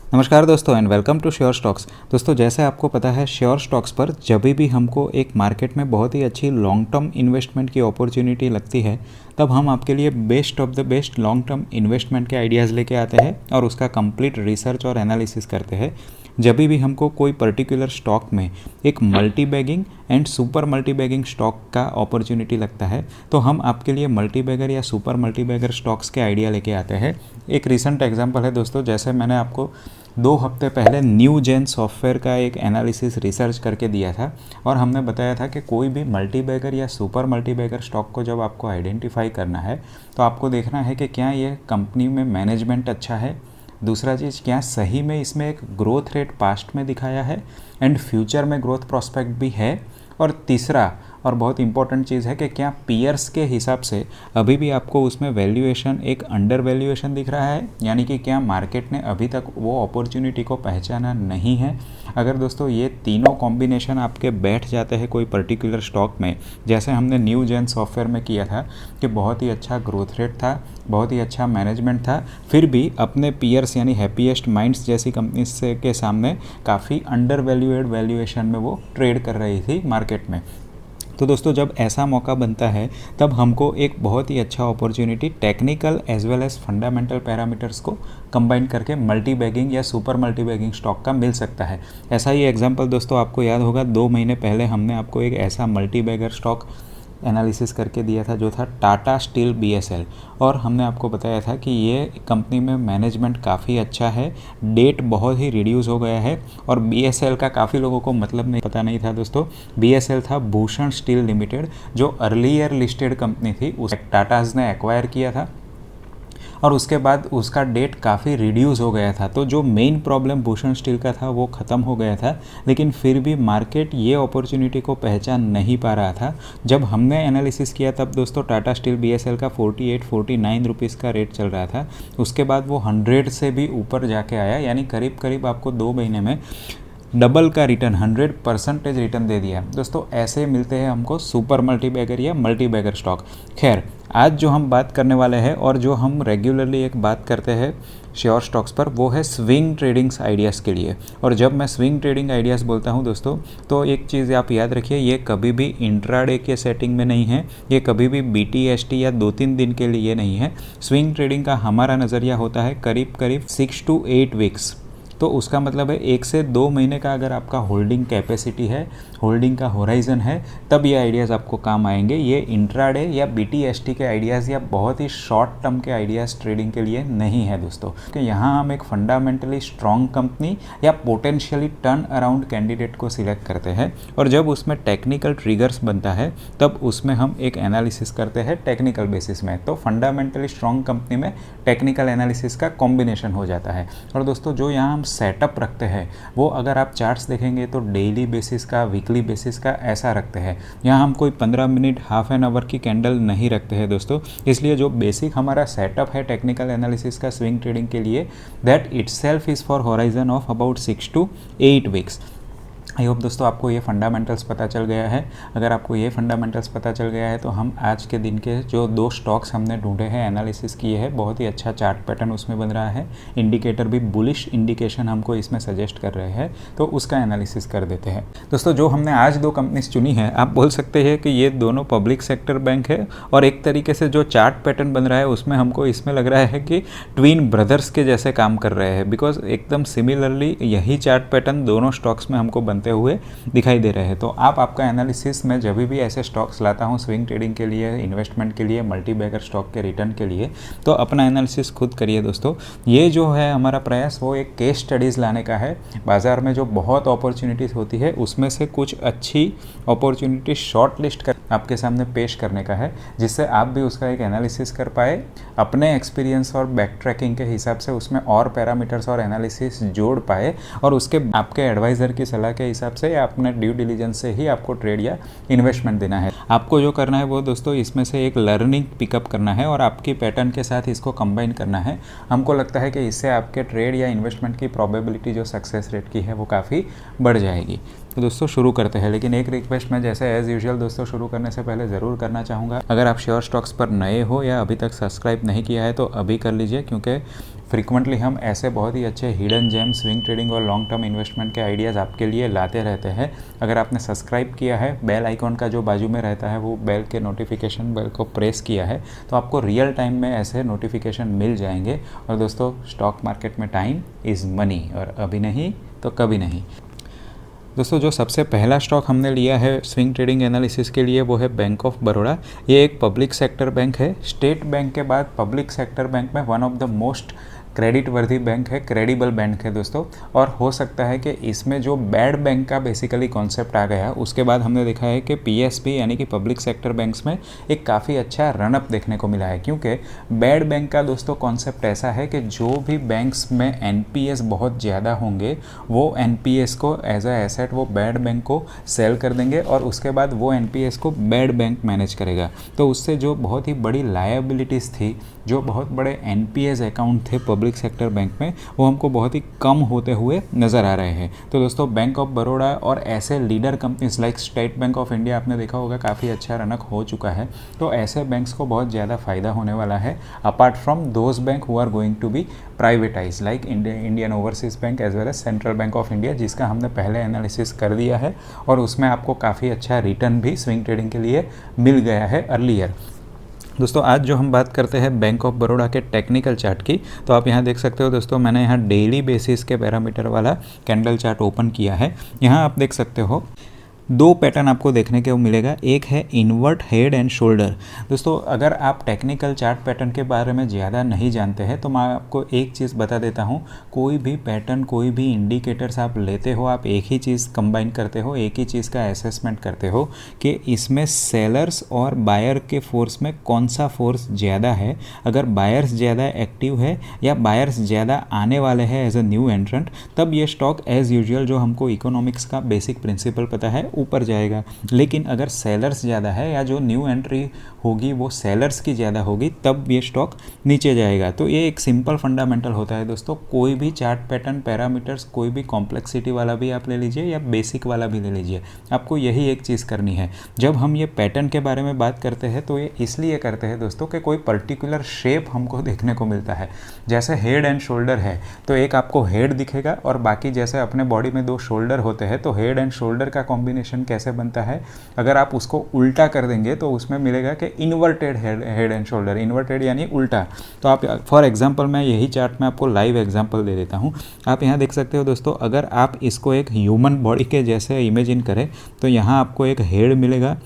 नमस्कार दोस्तों and welcome to sure stocks. दोस्तों जैसे आपको पता है श्योर स्टॉक्स पर जब भी हमको एक मार्केट में बहुत ही अच्छी लॉन्ग टर्म इन्वेस्टमेंट की अपॉर्चुनिटी लगती है तब हम आपके लिए best of the best long term investment के आइडियाज़ लेके आते हैं और उसका कंप्लीट रिसर्च और एनालिसिस करते हैं। जब भी हमको कोई पर्टिकुलर स्टॉक में एक multi bagging and super multi bagging stock का अपॉर्चुनिटी लगता है तो हम आपके लिए मल्टी बैगर या सुपर मल्टी बैगर स्टॉक्स के आइडिया लेके आते हैं। एक रिसेंट एग्जांपल है दोस्तों, जैसे मैंने आपको 2 हफ्ते पहले न्यू जेन सॉफ्टवेयर का एक एनालिसिस रिसर्च करके दिया था और हमने बताया था कि कोई भी मल्टी बैगर या सुपर मल्टी बैगर स्टॉक को जब आपको आइडेंटिफाई करना है तो आपको देखना है कि क्या ये कंपनी में मैनेजमेंट अच्छा है, दूसरा चीज़ क्या सही में इसमें एक ग्रोथ रेट पास्ट में दिखाया है एंड फ्यूचर में ग्रोथ प्रोस्पेक्ट भी है, और तीसरा और बहुत इंपॉर्टेंट चीज़ है कि क्या पीयर्स के हिसाब से अभी भी आपको उसमें वैल्यूएशन एक अंडर वैल्यूएशन दिख रहा है, यानी कि क्या मार्केट ने अभी तक वो अपॉर्चुनिटी को पहचाना नहीं है। अगर दोस्तों ये तीनों कॉम्बिनेशन आपके बैठ जाते हैं कोई पर्टिकुलर स्टॉक में, जैसे हमने न्यू जेन सॉफ्टवेयर में किया था कि बहुत ही अच्छा ग्रोथ रेट था, बहुत ही अच्छा मैनेजमेंट था, फिर भी अपने पीयर्स यानी हैप्पीएस्ट माइंड्स जैसी कंपनी से के सामने काफ़ी अंडर वैल्यूएड वैल्यूएशन में वो ट्रेड कर रही थी मार्केट में। तो दोस्तों जब ऐसा मौका बनता है तब हमको एक बहुत ही अच्छा opportunity technical as well as fundamental parameters को कंबाइन करके मल्टी बैगिंग या सुपर मल्टी बैगिंग स्टॉक का मिल सकता है। ऐसा ही एग्जांपल दोस्तों आपको याद होगा 2 महीने पहले हमने आपको एक ऐसा मल्टी बैगर स्टॉक एनालिसिस करके दिया था जो था टाटा स्टील BSL, और हमने आपको बताया था कि ये कंपनी में मैनेजमेंट काफ़ी अच्छा है, डेट बहुत ही रिड्यूस हो गया है, और BSL का काफ़ी लोगों को मतलब नहीं पता नहीं था दोस्तों। BSL था भूषण स्टील लिमिटेड, जो अर्लियर लिस्टेड कंपनी थी, उस टाटाज ने एक्वायर किया था और उसके बाद उसका डेट काफ़ी रिड्यूस हो गया था। तो जो मेन प्रॉब्लम भूषण स्टील का था वो ख़त्म हो गया था, लेकिन फिर भी मार्केट ये अपॉर्चुनिटी को पहचान नहीं पा रहा था। जब हमने एनालिसिस किया तब दोस्तों टाटा स्टील BSL का 48-49 रुपीज़ का रेट चल रहा था। उसके बाद वो 100 से भी ऊपर जाके आया, यानी करीब करीब आपको 2 महीने में डबल का रिटर्न 100% रिटर्न दे दिया। दोस्तों ऐसे मिलते हैं हमको सुपर मल्टी बैगर या मल्टी बैगर स्टॉक। खैर आज जो हम बात करने वाले हैं और जो हम रेगुलरली एक बात करते हैं श्योर स्टॉक्स पर, वो है स्विंग ट्रेडिंग्स आइडियाज़ के लिए। और जब मैं स्विंग ट्रेडिंग आइडियाज़ बोलता हूं दोस्तों तो एक चीज़ आप याद रखिए, ये कभी भी इंट्राडे के सेटिंग में नहीं है, ये कभी भी BTST या 2-3 दिन के लिए नहीं है। स्विंग ट्रेडिंग का हमारा नज़रिया होता है करीब करीब 6 to 8 वीक्स। तो उसका मतलब है 1 से 2 महीने का अगर आपका होल्डिंग कैपेसिटी है, होल्डिंग का होराइज़न है, तब ये आइडियाज़ आपको काम आएंगे। ये इंट्राडे या BTST के आइडियाज़ या बहुत ही शॉर्ट टर्म के आइडियाज़ ट्रेडिंग के लिए नहीं है दोस्तों, कि यहाँ हम एक फंडामेंटली स्ट्रॉन्ग कंपनी या पोटेंशियली टर्न अराउंड कैंडिडेट को सिलेक्ट करते हैं, और जब उसमें टेक्निकल ट्रिगर्स बनता है तब उसमें हम एक एनालिसिस करते हैं टेक्निकल बेसिस में। तो फंडामेंटली स्ट्रॉन्ग कंपनी में टेक्निकल एनालिसिस का कॉम्बिनेशन हो जाता है। और दोस्तों जो यहाँ हम सेटअप रखते हैं वो अगर आप चार्ट्स देखेंगे तो डेली बेसिस का, वीकली बेसिस का ऐसा रखते हैं। यहाँ हम कोई 15 मिनट, हाफ एन आवर की कैंडल नहीं रखते हैं दोस्तों। इसलिए जो बेसिक हमारा सेटअप है टेक्निकल एनालिसिस का स्विंग ट्रेडिंग के लिए, that itself is for horizon of about 6 to 8 weeks. I hope दोस्तों आपको ये फंडामेंटल्स पता चल गया है। अगर आपको ये फंडामेंटल्स पता चल गया है तो हम आज के दिन के जो 2 स्टॉक्स हमने ढूंढे हैं, एनालिसिस किए हैं, बहुत ही अच्छा चार्ट पैटर्न उसमें बन रहा है, इंडिकेटर भी बुलिश इंडिकेशन हमको इसमें सजेस्ट कर रहे हैं, तो उसका एनालिसिस कर देते हैं। दोस्तों जो हमने आज 2 कंपनीज चुनी है, आप बोल सकते हैं कि ये दोनों पब्लिक सेक्टर बैंक है, और एक तरीके से जो चार्ट पैटर्न बन रहा है उसमें हमको इसमें लग रहा है कि ट्विन ब्रदर्स के जैसे काम कर रहे हैं, बिकॉज एकदम सिमिलरली यही चार्ट पैटर्न दोनों स्टॉक्स में हमको बनते हुए दिखाई दे रहे हैं। तो आपका एनालिसिस में जब भी ऐसे स्टॉक्स लाता हूं स्विंग ट्रेडिंग के लिए, इन्वेस्टमेंट के लिए, मल्टी बैगर स्टॉक के रिटर्न के लिए, तो अपना एनालिसिस खुद करिए दोस्तों। ये जो है हमारा प्रयास वो एक केस स्टडीज़ लाने का है। बाज़ार में जो बहुत अपॉर्चुनिटीज़ होती है उसमें से कुछ अच्छी अपॉर्चुनिटी शॉर्ट लिस्ट कर आपके सामने पेश करने का है, जिससे आप भी उसका एक एनालिसिस कर पाए, अपने एक्सपीरियंस और बैक ट्रैकिंग के हिसाब से उसमें और पैरामीटर्स और एनालिसिस जोड़ पाए, और उसके आपके एडवाइज़र की सलाह के हिसाब से या अपने ड्यू डिलीजेंस से ही आपको ट्रेड या इन्वेस्टमेंट देना है। आपको जो करना है वो दोस्तों इसमें से एक लर्निंग पिकअप करना है और आपकी पैटर्न के साथ इसको कंबाइन करना है। हमको लगता है कि इससे आपके ट्रेड या इन्वेस्टमेंट की प्रोबेबिलिटी जो सक्सेस रेट की है वो काफ़ी बढ़ जाएगी। तो दोस्तों शुरू करते हैं, लेकिन एक रिक्वेस्ट मैं जैसे एज़ यूजुअल दोस्तों शुरू करने से पहले ज़रूर करना चाहूँगा, अगर आप श्योर स्टॉक्स पर नए हो या अभी तक सब्सक्राइब नहीं किया है तो अभी कर लीजिए, क्योंकि फ्रीक्वेंटली हम ऐसे बहुत ही अच्छे हिडन जेम, स्विंग ट्रेडिंग और लॉन्ग टर्म इन्वेस्टमेंट के आइडियाज़ आपके लिए लाते रहते हैं। अगर आपने सब्सक्राइब किया है, बेल आइकॉन का जो बाजू में रहता है वो बेल के नोटिफिकेशन बेल को प्रेस किया है, तो आपको रियल टाइम में ऐसे नोटिफिकेशन मिल जाएंगे। और दोस्तों स्टॉक मार्केट में टाइम इज़ मनी, और अभी नहीं तो कभी नहीं। दोस्तों जो सबसे पहला स्टॉक हमने लिया है स्विंग ट्रेडिंग एनालिसिस के लिए वो है बैंक ऑफ बड़ौदा। ये एक पब्लिक सेक्टर बैंक है। स्टेट बैंक के बाद पब्लिक सेक्टर बैंक में one of the most credit वर्दी बैंक है, क्रेडिबल बैंक है दोस्तों। और हो सकता है कि इसमें जो बैड बैंक का बेसिकली कॉन्सेप्ट आ गया, उसके बाद हमने देखा है कि पीएसबी यानी कि पब्लिक सेक्टर बैंक्स में एक काफ़ी अच्छा रनअप देखने को मिला है। क्योंकि बैड बैंक का दोस्तों कॉन्सेप्ट ऐसा है कि जो भी बैंक्स में एनपीएस बहुत ज़्यादा होंगे वो एनपीएस को एज अ एसेट वो बैड बैंक को सेल कर देंगे, और उसके बाद वो एनपीएस को बैड बैंक मैनेज करेगा। तो उससे जो बहुत ही बड़ी लायबिलिटीज़ थी, जो बहुत बड़े एनपीएस अकाउंट थे पब्लिक सेक्टर बैंक में, वो हमको बहुत ही कम होते हुए नज़र आ रहे हैं। तो दोस्तों बैंक ऑफ बड़ौदा और ऐसे leader companies like state bank of India आपने देखा होगा काफ़ी अच्छा रनअप हो चुका है। तो ऐसे बैंक्स को बहुत ज़्यादा फ़ायदा होने वाला है, apart from those bank who are going to be privatize like Indian Overseas Bank as well as Central Bank of India, जिसका हमने पहले एनालिसिस कर दिया है और उसमें आपको काफ़ी अच्छा रिटर्न भी स्विंग ट्रेडिंग के लिए मिल गया है अर्लियर। दोस्तों आज जो हम बात करते हैं बैंक ऑफ बड़ौदा के टेक्निकल चार्ट की, तो आप यहाँ देख सकते हो दोस्तों, मैंने यहाँ डेली बेसिस के पैरामीटर वाला कैंडल चार्ट ओपन किया है। यहाँ आप देख सकते हो दो पैटर्न आपको देखने को मिलेगा। एक है इन्वर्ट हेड एंड शोल्डर। दोस्तों अगर आप टेक्निकल चार्ट पैटर्न के बारे में ज़्यादा नहीं जानते हैं तो मैं आपको एक चीज़ बता देता हूँ, कोई भी पैटर्न, कोई भी इंडिकेटर्स आप लेते हो, आप एक ही चीज़ कंबाइन करते हो, एक ही चीज़ का असेसमेंट करते हो कि इसमें सेलर्स और बायर के फोर्स में कौन सा फोर्स ज़्यादा है। अगर बायर्स ज़्यादा एक्टिव है या बायर्स ज़्यादा आने वाले हैं एज अ न्यू एंट्रेंट, तब ये स्टॉक एज़ यूजुअल जो हमको इकोनॉमिक्स का बेसिक प्रिंसिपल पता है ऊपर जाएगा। लेकिन अगर सेलर्स ज़्यादा है या जो न्यू एंट्री होगी वो सेलर्स की ज़्यादा होगी, तब ये स्टॉक नीचे जाएगा। तो ये एक सिंपल फंडामेंटल होता है दोस्तों। कोई भी चार्ट पैटर्न पैरामीटर्स, कोई भी कॉम्प्लेक्सिटी वाला भी आप ले लीजिए या बेसिक वाला भी ले लीजिए, आपको यही एक चीज़ करनी है। जब हम ये पैटर्न के बारे में बात करते हैं तो ये इसलिए करते हैं दोस्तों कि कोई पर्टिकुलर शेप हमको देखने को मिलता है। जैसे हेड एंड शोल्डर है तो एक आपको हेड दिखेगा, और बाकी जैसे अपने बॉडी में दो शोल्डर होते हैं तो हेड एंड शोल्डर का कॉम्बिनेशन कैसे बनता है, अगर आप उसको उल्टा कर देंगे तो उसमें मिलेगा कि inverted head and shoulder. Inverted यानी उल्टा। तो आप फॉर एग्जांपल मैं यही चार्ट में आपको लाइव एग्जांपल दे देता हूं। आप यहां देख सकते हो दोस्तों, अगर आप इसको एक ह्यूमन बॉडी के जैसे इमेजिन करें तो यहां आपको एक हेड मिलेगा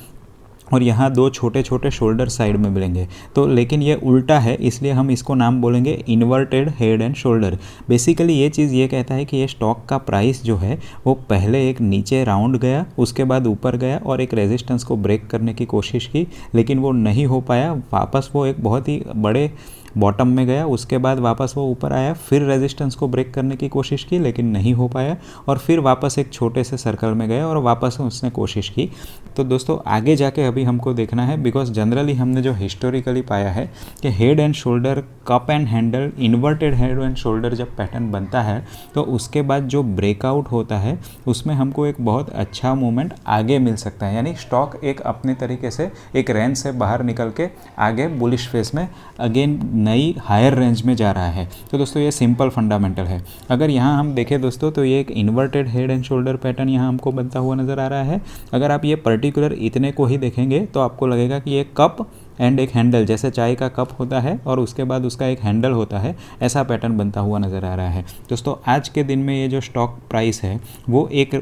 और यहाँ दो छोटे छोटे शोल्डर साइड में मिलेंगे। तो लेकिन ये उल्टा है, इसलिए हम इसको नाम बोलेंगे inverted head and shoulder. Basically ये चीज़ ये कहता है कि ये स्टॉक का प्राइस जो है वो पहले एक नीचे राउंड गया, उसके बाद ऊपर गया और एक रेजिस्टेंस को ब्रेक करने की कोशिश की, लेकिन वो नहीं हो पाया। वापस वो एक बहुत ही बड़े बॉटम में गया, उसके बाद वापस वो ऊपर आया, फिर रेजिस्टेंस को ब्रेक करने की कोशिश की लेकिन नहीं हो पाया, और फिर वापस एक छोटे से सर्कल में गया और वापस उसने कोशिश की। तो दोस्तों आगे जाके अभी हमको देखना है, बिकॉज जनरली हमने जो हिस्टोरिकली पाया है कि head and shoulder, cup and handle, inverted head and shoulder जब पैटर्न बनता है तो उसके बाद जो ब्रेकआउट होता है उसमें हमको एक बहुत अच्छा मूवमेंट आगे मिल सकता है। यानी स्टॉक एक अपने तरीके से एक रेंज से बाहर निकल के आगे बुलिश फेस में अगेन नई हायर रेंज में जा रहा है। तो दोस्तों ये सिंपल फंडामेंटल है। अगर यहाँ हम देखें दोस्तों तो ये एक inverted head and shoulder pattern यहाँ हमको बनता हुआ नज़र आ रहा है। अगर आप ये पर्टिकुलर इतने को ही देखेंगे तो आपको लगेगा कि ये कप एंड एक हैंडल, जैसे चाय का कप होता है और उसके बाद उसका एक हैंडल होता है, ऐसा पैटर्न बनता हुआ नज़र आ रहा है। दोस्तों आज के दिन में ये जो स्टॉक प्राइस है वो एक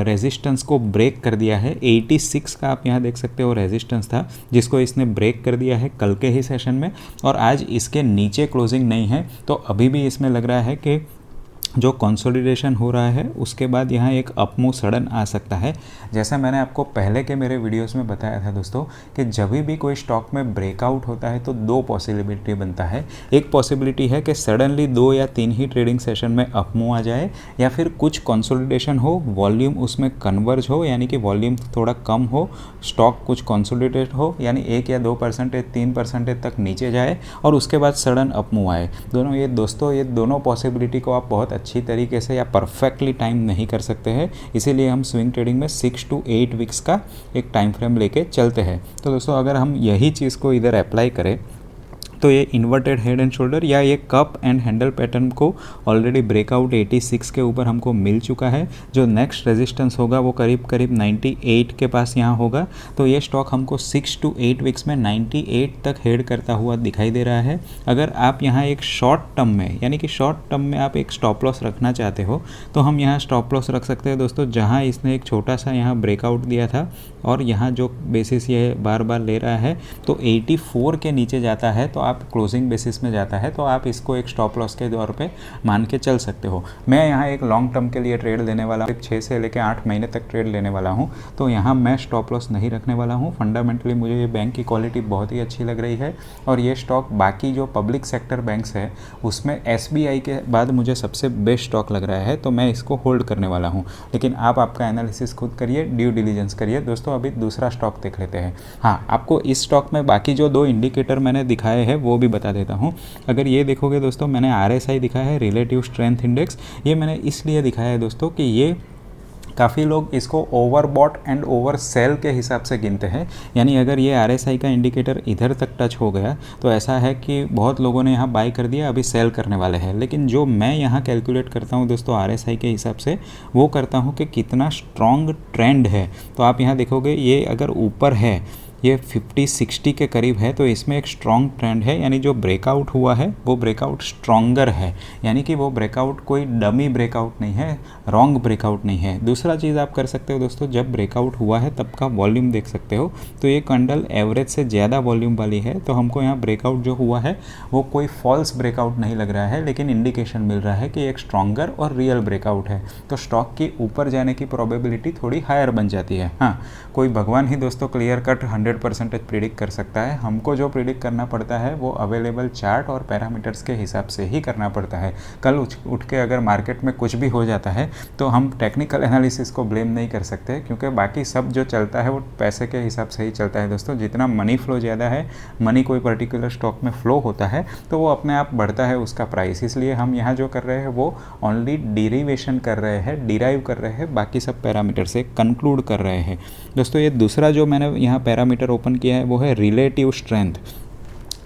रेजिस्टेंस को ब्रेक कर दिया है। 86 का आप यहाँ देख सकते हो रेजिस्टेंस था, जिसको इसने ब्रेक कर दिया है कल के ही सेशन में, और आज इसके नीचे क्लोजिंग नहीं है। तो अभी भी इसमें लग रहा है कि जो कंसोलिडेशन हो रहा है उसके बाद यहाँ एक अपमूव सडन आ सकता है। जैसा मैंने आपको पहले के मेरे वीडियोस में बताया था दोस्तों कि जब भी कोई स्टॉक में ब्रेकआउट होता है तो दो पॉसिबिलिटी बनता है। एक पॉसिबिलिटी है कि सडनली 2 या 3 ही ट्रेडिंग सेशन में अपमूव आ जाए, या फिर कुछ कंसोलिडेशन हो, वॉल्यूम उसमें कन्वर्ज हो, यानी कि वॉल्यूम थोड़ा कम हो, स्टॉक कुछ कंसोलिडेट हो, यानी 1 या 2%, 3% तक नीचे जाए और उसके बाद सडन अपमूव आए। ये दोनों पॉसिबिलिटी को आप बहुत अच्छी तरीके से या परफेक्टली टाइम नहीं कर सकते हैं, इसीलिए हम स्विंग ट्रेडिंग में 6 to 8 वीक्स का एक टाइम फ्रेम लेके चलते हैं। तो दोस्तों अगर हम यही चीज़ को इधर अप्लाई करें तो ये इन्वर्टेड हेड एंड शोल्डर या ये कप एंड हैंडल पैटर्न को ऑलरेडी ब्रेकआउट 86 के ऊपर हमको मिल चुका है। जो नेक्स्ट रेजिस्टेंस होगा वो करीब करीब 98 के पास यहाँ होगा। तो ये स्टॉक हमको 6 to 8 वीक्स में 98 तक हेड करता हुआ दिखाई दे रहा है। अगर आप यहाँ एक शॉर्ट टर्म में यानी कि शॉर्ट टर्म में आप एक स्टॉप लॉस रखना चाहते हो तो हम यहाँ स्टॉप लॉस रख सकते हैं दोस्तों, जहाँ इसने एक छोटा सा यहाँ ब्रेकआउट दिया था और यहाँ जो बेसिस ये बार बार ले रहा है तो 84 के नीचे जाता है तो आप क्लोजिंग बेसिस में जाता है तो आप इसको एक स्टॉप लॉस के तौर पे मान के चल सकते हो। मैं यहाँ एक लॉन्ग टर्म के लिए ट्रेड लेने वाला हूँ, 6 से लेकर 8 महीने तक ट्रेड लेने वाला हूँ, तो यहाँ मैं स्टॉप लॉस नहीं रखने वाला हूँ। फंडामेंटली मुझे ये बैंक की क्वालिटी बहुत ही अच्छी लग रही है और ये स्टॉक बाकी जो पब्लिक सेक्टर बैंक्स है उसमें SBI के बाद मुझे सबसे बेस्ट स्टॉक लग रहा है, तो मैं इसको होल्ड करने वाला हूँ। लेकिन आप आपका एनालिसिस खुद करिए, ड्यू डिलीजेंस करिए। दोस्तों अभी दूसरा स्टॉक देख लेते हैं। हाँ, आपको इस स्टॉक में बाकी जो 2 इंडिकेटर मैंने दिखाए हैं वो भी बता देता हूँ। अगर ये देखोगे दोस्तों, मैंने RSI दिखाया है, रिलेटिव स्ट्रेंथ इंडेक्स। ये मैंने इसलिए दिखाया है दोस्तों कि ये काफ़ी लोग इसको ओवरबॉट एंड ओवर सेल के हिसाब से गिनते हैं। यानी अगर ये RSI का इंडिकेटर इधर तक टच हो गया तो ऐसा है कि बहुत लोगों ने यहाँ बाय कर दिया, अभी सेल करने वाले हैं। लेकिन जो मैं यहाँ कैलकुलेट करता हूँ दोस्तों RSI के हिसाब से, वो करता हूँ कि कितना स्ट्रॉन्ग ट्रेंड है। तो आप यहाँ देखोगे ये अगर ऊपर है, ये 50-60 के करीब है, तो इसमें एक स्ट्रॉन्ग ट्रेंड है। यानी जो ब्रेकआउट हुआ है वो ब्रेकआउट स्ट्रॉन्गर है, यानी कि वो ब्रेकआउट कोई डमी ब्रेकआउट नहीं है, रॉन्ग ब्रेकआउट नहीं है। दूसरा चीज़ आप कर सकते हो दोस्तों, जब ब्रेकआउट हुआ है तब का वॉल्यूम देख सकते हो। तो ये कैंडल एवरेज से ज़्यादा वॉल्यूम वाली है, तो हमको यहाँ ब्रेकआउट जो हुआ है वो कोई फॉल्स ब्रेकआउट नहीं लग रहा है, लेकिन इंडिकेशन मिल रहा है कि एक स्ट्रॉन्गर और रियल ब्रेकआउट है। तो स्टॉक की ऊपर जाने की प्रोबेबिलिटी थोड़ी हायर बन जाती है। हाँ, कोई भगवान ही दोस्तों क्लियर कट 100% प्रिडिक्ट कर सकता है। हमको जो प्रिडिक्ट करना पड़ता है वो अवेलेबल चार्ट और पैरामीटर्स के हिसाब से ही करना पड़ता है। कल उठ के अगर मार्केट में कुछ भी हो जाता है तो हम टेक्निकल एनालिसिस को ब्लेम नहीं कर सकते, क्योंकि बाकी सब जो चलता है वो पैसे के हिसाब से ही चलता है दोस्तों। जितना मनी फ्लो ज़्यादा है, मनी कोई पर्टिकुलर स्टॉक में फ्लो होता है तो वो अपने आप बढ़ता है उसका प्राइस। इसलिए हम यहाँ जो कर रहे हैं वो ओनली डिरीवेशन कर रहे हैं, डिराइव कर रहे हैं, बाकी सब पैरामीटर से कंक्लूड कर रहे हैं दोस्तों। ये दूसरा जो मैंने यहाँ पैरामीटर ओपन किया है वो है रिलेटिव स्ट्रेंथ।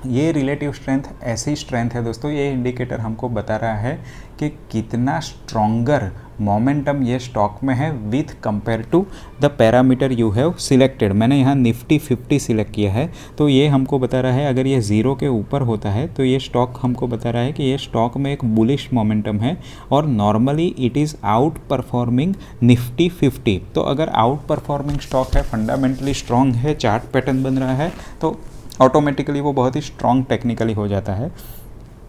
ये रिलेटिव स्ट्रेंथ ऐसी स्ट्रेंथ है दोस्तों, ये इंडिकेटर हमको बता रहा है कि कितना स्ट्रॉन्गर मोमेंटम ये स्टॉक में है with compare to the parameter you have selected. मैंने यहाँ निफ्टी 50 सिलेक्ट किया है, तो ये हमको बता रहा है अगर ये 0 के ऊपर होता है तो ये स्टॉक हमको बता रहा है कि ये स्टॉक में एक बुलिश मोमेंटम है और normally it is out performing Nifty 50। तो अगर आउट परफॉर्मिंग स्टॉक है, फंडामेंटली स्ट्रॉन्ग है, चार्ट पैटर्न बन रहा है, तो ऑटोमेटिकली वो बहुत ही स्ट्रॉन्ग टेक्निकली हो जाता है।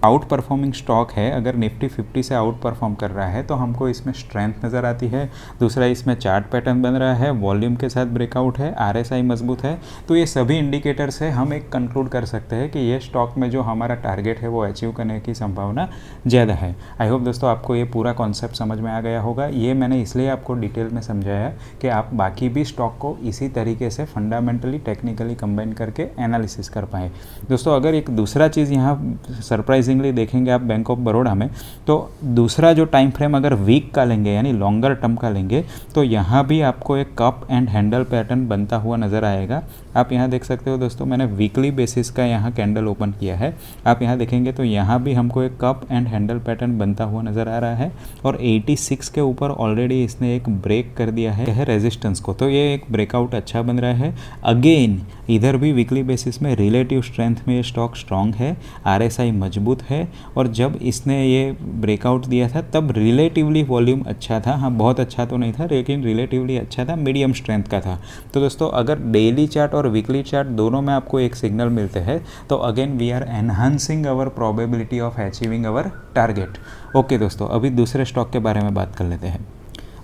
आउट परफॉर्मिंग स्टॉक है, अगर निफ्टी 50 से आउट परफॉर्म कर रहा है तो हमको इसमें स्ट्रेंथ नज़र आती है। दूसरा, इसमें चार्ट पैटर्न बन रहा है, वॉल्यूम के साथ ब्रेकआउट है, RSI मजबूत है। तो ये सभी इंडिकेटर से हम एक कंक्लूड कर सकते हैं कि ये स्टॉक में जो हमारा टारगेट है वो अचीव करने की संभावना ज़्यादा है। आई होप दोस्तों आपको ये पूरा कॉन्सेप्ट समझ में आ गया होगा। ये मैंने इसलिए आपको डिटेल में समझाया कि आप बाकी भी स्टॉक को इसी तरीके से फंडामेंटली टेक्निकली कंबाइन करके एनालिसिस कर पाएँ दोस्तों। अगर एक दूसरा चीज़ यहाँ सरप्राइजिंगली देखेंगे आप बैंक ऑफ बड़ौदा में, तो दूसरा जो टाइम फ्रेम अगर वीक का लेंगे यानी लॉन्गर टर्म का लेंगे तो यहाँ भी आपको एक कप एंड हैंडल पैटर्न बनता हुआ नज़र आएगा। आप यहाँ देख सकते हो दोस्तों, मैंने वीकली बेसिस का यहाँ कैंडल ओपन किया है। आप यहाँ देखेंगे तो यहाँ भी हमको एक कप एंड हैंडल पैटर्न बनता हुआ नज़र आ रहा है और 86 के ऊपर ऑलरेडी इसने एक ब्रेक कर दिया है रेजिस्टेंस को। तो ये एक ब्रेकआउट अच्छा बन रहा है। अगेन इधर भी वीकली बेसिस में रिलेटिव स्ट्रेंथ में ये स्टॉक स्ट्रॉन्ग है, RSI मजबूत है और जब इसने ये ब्रेकआउट दिया था तब रिलेटिवली वॉल्यूम अच्छा था। हाँ, बहुत अच्छा तो नहीं था लेकिन रिलेटिवली अच्छा था, मीडियम स्ट्रेंथ का था। तो दोस्तों अगर डेली चार्ट और वीकली चार्ट दोनों में आपको एक सिग्नल मिलते हैं तो again we are enhancing our probability of achieving our target. Okay दोस्तों, अभी दूसरे स्टॉक के बारे में बात कर लेते हैं।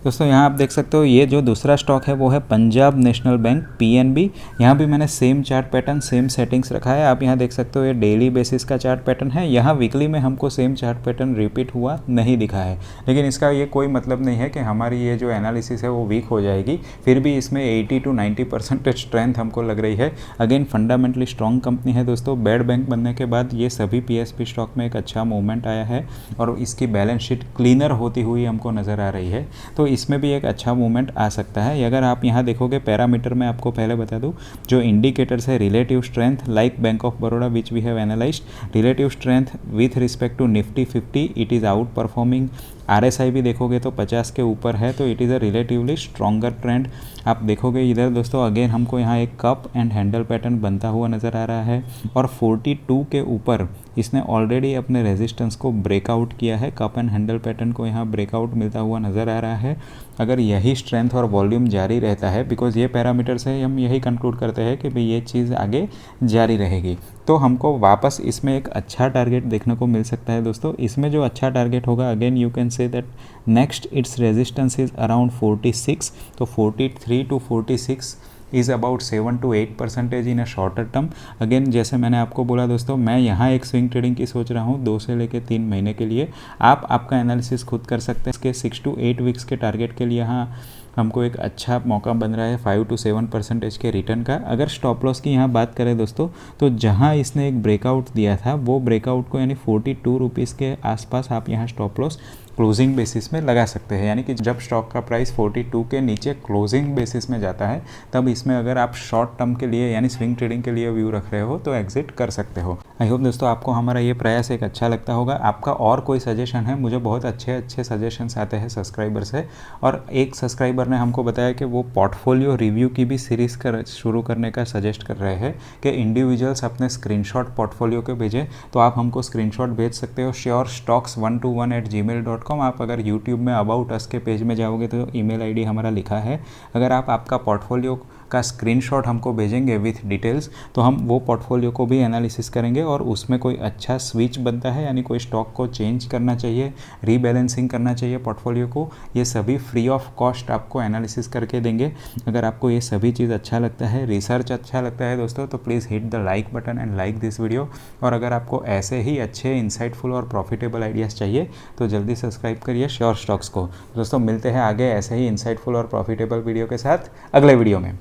दोस्तों यहाँ आप देख सकते हो ये जो दूसरा स्टॉक है वो है पंजाब नेशनल बैंक पीएनबी। यहाँ भी मैंने same chart pattern same settings रखा है। आप यहाँ देख सकते हो ये डेली बेसिस का चार्ट पैटर्न है। यहाँ वीकली में हमको सेम चार्ट पैटर्न रिपीट हुआ नहीं दिखा है, लेकिन इसका ये कोई मतलब नहीं है कि हमारी ये जो एनालिसिस है वो वीक हो जाएगी। फिर भी इसमें 80 to 90% स्ट्रेंथ हमको लग रही है। अगेन फंडामेंटली स्ट्रॉन्ग कंपनी है दोस्तों। बेड बैंक बनने के बाद ये सभी पीएसपी स्टॉक में एक अच्छा मूवमेंट आया है और इसकी बैलेंस शीट क्लीनर होती हुई हमको नज़र आ रही है, तो इसमें भी एक अच्छा मूवमेंट आ सकता है। अगर आप यहाँ देखोगे पैरामीटर में, आपको पहले बता दूँ जो इंडिकेटर्स है relative strength like Bank of Baroda which we have analysed, relative strength with respect to Nifty 50 it is outperforming. RSI भी देखोगे तो 50 के ऊपर है, तो it is a relatively stronger trend. आप देखोगे इधर दोस्तों अगेन हमको यहाँ एक कप एंड हैंडल पैटर्न बनता हुआ नज़र आ रहा है और 42 के ऊपर इसने ऑलरेडी अपने रेजिस्टेंस को ब्रेकआउट किया है। कप एंड हैंडल पैटर्न को यहाँ ब्रेकआउट मिलता हुआ नज़र आ रहा है। अगर यही स्ट्रेंथ और वॉल्यूम जारी रहता है, बिकॉज ये पैरामीटर से हम यही कंक्लूड करते हैं कि भाई ये चीज़ आगे जारी रहेगी, तो हमको वापस इसमें एक अच्छा टारगेट देखने को मिल सकता है दोस्तों। इसमें जो अच्छा टारगेट होगा, again you can say that next its resistance is around 46, तो 43 to 46 is about 7 to 8% in a shorter term. Again जैसे मैंने आपको बोला दोस्तों, मैं यहाँ एक स्विंग ट्रेडिंग की सोच रहा हूँ 2 से लेकर 3 महीने के लिए। आप आपका एनालिसिस खुद कर सकते हैं। इसके 6 to 8 वीक्स के टारगेट के लिए यहाँ हमको एक अच्छा मौका बन रहा है 5 to 7% के रिटर्न का। अगर स्टॉप लॉस की यहाँ बात करें दोस्तों, तो जहाँ इसने एक ब्रेकआउट दिया था वो ब्रेकआउट को यानी 42 रुपीज़ के आसपास आप यहाँ स्टॉप लॉस क्लोजिंग बेसिस में लगा सकते हैं। यानी कि जब स्टॉक का प्राइस 42 के नीचे क्लोजिंग बेसिस में जाता है, तब इसमें अगर आप शॉर्ट टर्म के लिए यानी स्विंग ट्रेडिंग के लिए व्यू रख रहे हो तो एग्जिट कर सकते हो। आई होप दोस्तों आपको हमारा ये प्रयास एक अच्छा लगता होगा। आपका और कोई सजेशन है, मुझे बहुत अच्छे सजेशंस आते हैं सब्सक्राइबर से, और एक सब्सक्राइबर ने हमको बताया कि वो पोर्टफोलियो रिव्यू की भी सीरीज़ शुरू करने का सजेस्ट कर रहे हैं कि इंडिविजुअल्स अपने स्क्रीनशॉट पोर्टफोलियो के भेजें, तो आप हमको स्क्रीनशॉट भेज सकते हो surestocks121@gmail.com। आप अगर यूट्यूब में अबाउट अस के पेज में जाओगे तो ईमेल आईडी हमारा लिखा है। अगर आप आपका पोर्टफोलियो का स्क्रीनशॉट हमको भेजेंगे विथ डिटेल्स, तो हम वो पोर्टफोलियो को भी एनालिसिस करेंगे और उसमें कोई अच्छा स्विच बनता है, यानी कोई स्टॉक को चेंज करना चाहिए, रीबैलेंसिंग करना चाहिए पोर्टफोलियो को, ये सभी फ्री ऑफ कॉस्ट आपको एनालिसिस करके देंगे। अगर आपको ये सभी चीज़ अच्छा लगता है, रिसर्च अच्छा लगता है दोस्तों, तो please hit the like button and like this video. और अगर आपको ऐसे ही अच्छे इंसाइटफुल और प्रॉफिटेबल आइडियाज़ चाहिए तो जल्दी सब्सक्राइब करिए श्योर स्टॉक्स को। दोस्तों मिलते हैं आगे ऐसे ही इंसाइटफुल और प्रॉफिटेबल वीडियो के साथ अगले वीडियो में।